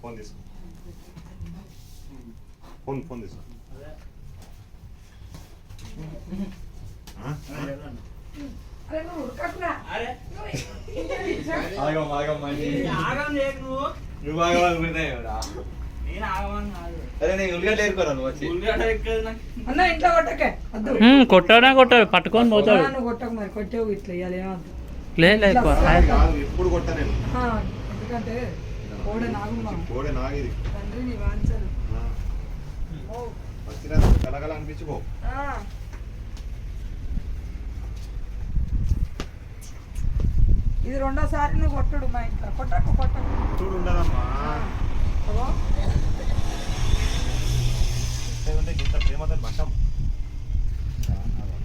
phone తీసుకో phone తీసుకో కొట్టడా కొట్టాడు పట్టుకొని పోతాడు కొట్టకు మరి కొట్టేవు ఇట్లా ఇవ్వాలి ఏమద్దు ఎప్పుడు కొట్టా నేను ఎందుకంటే కోడే నాగుమ్మ కోడే నాగిది తండ్రి నీ వాంచరు కలగల అనిపించుకో ఇది రెండోసారి నువ్వు కొట్టుడు మా ఇంట్లో కొట్టకు చూడు ఉండదమ్మా ఇంత ప్రేమతో మట్టం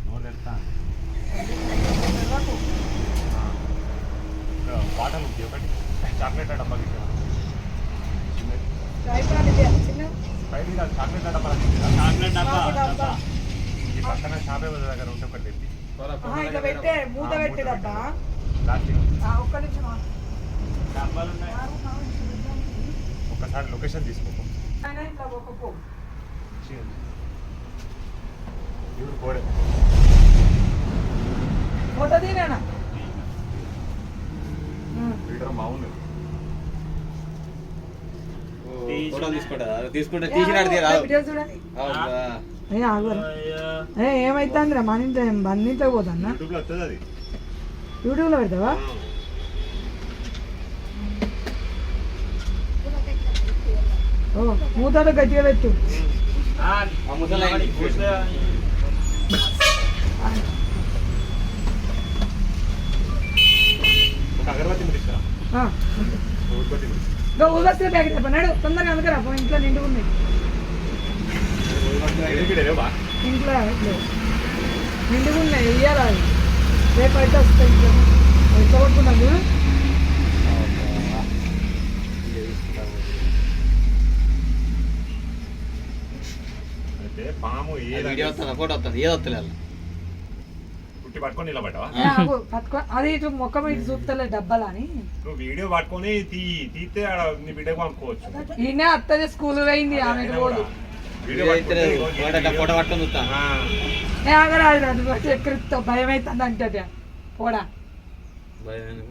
నోరు తెలుస్తా బాటలు ఉంది ఒకటి చాక్లెట్ డబ్బా చాక్లెట్ డబ్బా ఈ పక్కన షాపే దగ్గర ఉంటే ఒకటి ఇట్లా పెట్టే మూత పెట్టేదబ్బా ఒక్క నిమిషం డబ్బాలు ఉన్నాయి ఒక్కసారి లొకేషన్ తీసుకో ఇట్లా ఒక్కపో కోడే ఫోటో తీరేనా మామూలు తీసుకుంటే తీసినాడు ఏమైతుందిరా మన ఇంట్లో బందింట్లో పోతాన్నా యూట్యూబ్లో పెడతావా ఓ మూతలో గట్టిగా పెట్టు ఊదొస్తే ప్యాకెట్ చెప్పన్నాడు తొందరగా అందుకరా ఇంట్లో నిండుకున్నాయి ఇంట్లో నిండుకున్నాయి ఇయ్యాలా రేపు అయితే వస్తాయి ఇంట్లో ఎట్లా కొట్టుకున్నాను పాము పట్టుకొని నిలబడ్డావా అది ఇటు మొక్క మీద చూస్తలే డబ్బాలు అని నువ్వు వీడియో పట్టుకొని తీస్తే నీ బిడ్డకు పంపుకోవచ్చు ఈయన అత్తది స్కూల్ అయింది ఆమె పోదు ఫోటో పట్టుకొని చూస్తా ఆగరాదు ఎక్కడితో భయం అవుతుంది అంటే పోడా భయం